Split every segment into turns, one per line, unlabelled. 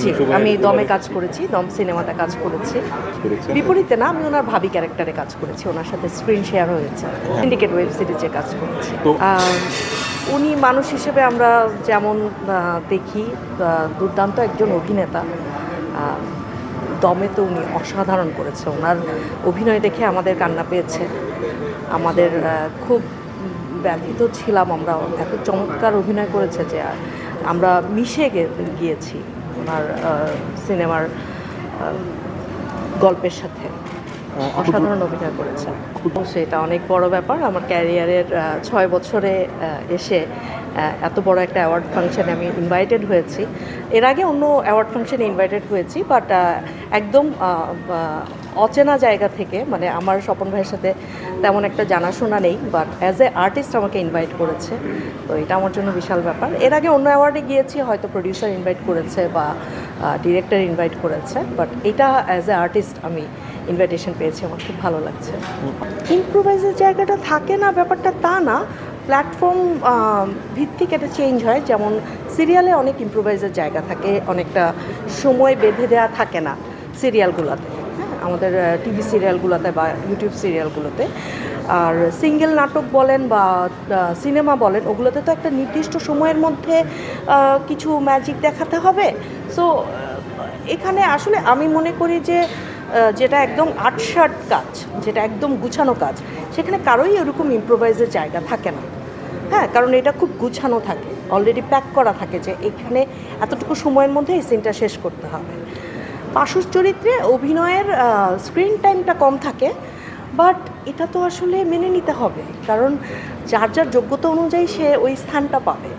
জি, আমি দমে কাজ করেছি, দম সিনেমাতে কাজ করেছি। বিপরীতে না, আমি ওনার ভাবি ক্যারেক্টারে কাজ করেছি, ওনার সাথে স্ক্রিন শেয়ার হয়েছে, সিন্ডিকেট ওয়েব সিরিজে কাজ করেছি। উনি মানুষ হিসেবে আমরা যেমন দেখি, দুর্দান্ত একজন অভিনেতা। দমে তো উনি অসাধারণ করেছে, ওনার অভিনয় দেখে আমাদের কান্না পেয়েছে, আমাদের খুব ব্যথিত ছিলাম আমরা, এত চমৎকার অভিনয় করেছে যে আমরা মিশে গিয়েছি ওনার সিনেমার গল্পের সাথে। অসাধারণ অভিনয় করেছে, সেটা অনেক বড় ব্যাপার। আমার ক্যারিয়ারের 6 বছরে এসে এত বড় একটা অ্যাওয়ার্ড ফাংশনে আমি ইনভাইটেড হয়েছি। এর আগে অন্য অ্যাওয়ার্ড ফাংশনে ইনভাইটেড হয়েছি, বাট একদম অচেনা জায়গা থেকে, মানে আমার স্বপন ভাইয়ের সাথে তেমন একটা জানাশোনা নেই, বাট অ্যাজ এ আর্টিস্ট আমাকে ইনভাইট করেছে, তো এটা আমার জন্য বিশাল ব্যাপার। এর আগে অন্য অ্যাওয়ার্ডে গিয়েছি, হয়তো প্রডিউসার ইনভাইট করেছে বা ডিরেক্টর ইনভাইট করেছে, বাট এটা অ্যাজ এ আর্টিস্ট আমি ইনভাইটেশন পেয়েছি, আমার খুব ভালো লাগছে। ইম্প্রোভাইজের জায়গাটা থাকে না ব্যাপারটা তা না, প্ল্যাটফর্ম ভিত্তিক এটা চেঞ্জ হয়। যেমন সিরিয়ালে অনেক ইম্প্রোভাইজের জায়গা থাকে, অনেকটা সময় বেঁধে দেওয়া থাকে না সিরিয়ালগুলোতে, হ্যাঁ, আমাদের টিভি সিরিয়ালগুলোতে বা ইউটিউব সিরিয়ালগুলোতে। আর সিঙ্গেল নাটক বলেন বা সিনেমা বলেন, ওগুলোতে তো একটা নির্দিষ্ট সময়ের মধ্যে কিছু ম্যাজিক দেখাতে হবে। সো এখানে আসলে আমি মনে করি যে যেটা একদম আটসাট কাজ, যেটা একদম গুছানো কাজ, সেখানে কারোই এরকম ইম্প্রোভাইজের জায়গা থাকে না, হ্যাঁ, কারণ এটা খুব গুছানো থাকে, অলরেডি প্যাক করা থাকে যে এখানে এতটুকু সময়ের মধ্যে এই সিনটা শেষ করতে হবে। পাশুর চরিত্রে অভিনয়ের স্ক্রিন টাইমটা কম থাকে, বাট এটা তো আসলে মেনে নিতে হবে, কারণ যার যার যোগ্যতা অনুযায়ী সে ওই স্থানটা পাবে।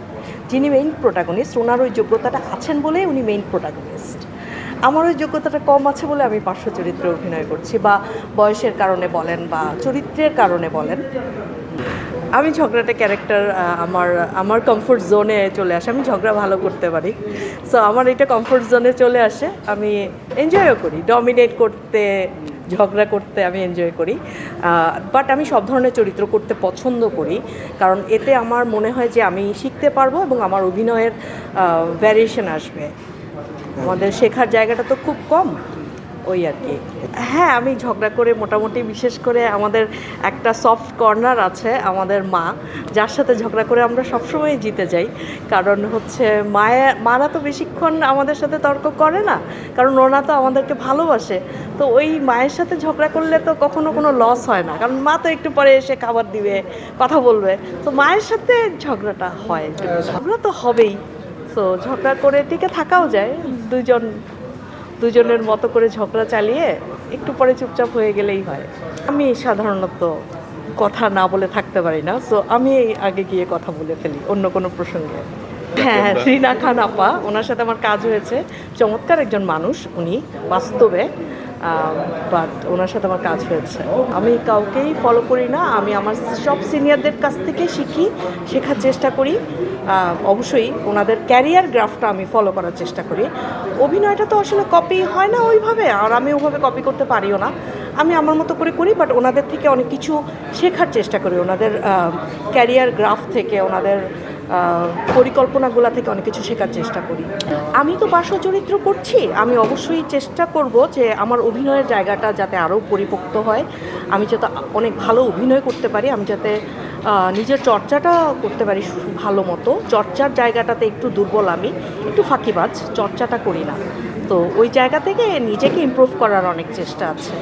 যিনি মেইন প্রোটাগনিস্ট, ওনার ওই যোগ্যতাটা আছেন বলেই উনি মেইন প্রোটাগনিস্ট। আমার ওই যোগ্যতাটা কম আছে বলে আমি পার্শ্ব চরিত্রে অভিনয় করছি, বা বয়সের কারণে বলেন বা চরিত্রের কারণে বলেন। আমি ঝগড়াটা ক্যারেক্টার আমার কমফোর্ট জোনে চলে আসে, আমি ঝগড়া ভালো করতে পারি, সো আমার এটা কমফোর্ট জোনে চলে আসে, আমি এনজয়ও করি ডমিনেট করতে, ঝগড়া করতে আমি এনজয় করি। বাট আমি সব ধরনের চরিত্র করতে পছন্দ করি, কারণ এতে আমার মনে হয় যে আমি শিখতে পারবো এবং আমার অভিনয়ের ভ্যারিয়েশন আসবে। আমাদের শেখার জায়গাটা তো খুব কম, ওই আর কি। হ্যাঁ, আমি ঝগড়া করে মোটামুটি, বিশেষ করে আমাদের একটা সফট কর্নার আছে, আমাদের মা, যার সাথে ঝগড়া করে আমরা সবসময় জিতে যাই। কারণ হচ্ছে মারা তো বেশিক্ষণ আমাদের সাথে তর্ক করে না, কারণ ওনা তো আমাদেরকে ভালোবাসে। তো ওই মায়ের সাথে ঝগড়া করলে তো কখনো কোনো লস হয় না, কারণ মা তো একটু পরে এসে খাবার দিবে, কথা বলবে। তো মায়ের সাথে ঝগড়াটা হয়, ঝগড়া তো হবেই। তো ঝগড়া করে টিকে থাকাও যায়, দুজনের মতো করে ঝগড়া চালিয়ে একটু পরে চুপচাপ হয়ে গেলেই হয়। আমি সাধারণত কথা না বলে থাকতে পারি না, সো আমি আগে গিয়ে কথা বলে ফেলি অন্য কোনো প্রসঙ্গে। হ্যাঁ, রিনা খান আপা, ওনার সাথে আমার কাজ হয়েছে, চমৎকার একজন মানুষ উনি বাস্তবে, বাট ওনার সাথে আমার কাজ হয়েছে। আমি কাউকেই ফলো করি না, আমি আমার সব সিনিয়রদের কাছ থেকে শেখার চেষ্টা করি। অবশ্যই ওনাদের ক্যারিয়ার গ্রাফটা আমি ফলো করার চেষ্টা করি। অভিনয়টা তো আসলে কপি হয় না ওইভাবে, আর আমি ওইভাবে কপি করতে পারিও না, আমি আমার মতো করে করি, বাট ওনাদের থেকে অনেক কিছু শেখার চেষ্টা করি, ওনাদের ক্যারিয়ার গ্রাফ থেকে, ওনাদের পরিকল্পনাগুলো থেকে অনেক কিছু শেখার চেষ্টা করি। আমি তো পার্শ্ব চরিত্র করছি, আমি অবশ্যই চেষ্টা করব যে আমার অভিনয়ের জায়গাটা যাতে আরও পরিপক্ত হয়, আমি যাতে অনেক ভালো অভিনয় করতে পারি, আমি যাতে নিজের চর্চাটা করতে পারি ভালো মতো। চর্চার জায়গাটাতে একটু দুর্বল, আমি একটু ফাঁকিবাজ, চর্চাটা করি না, তো ওই জায়গা থেকে নিজেকে ইমপ্রুভ করার অনেক চেষ্টা আছে।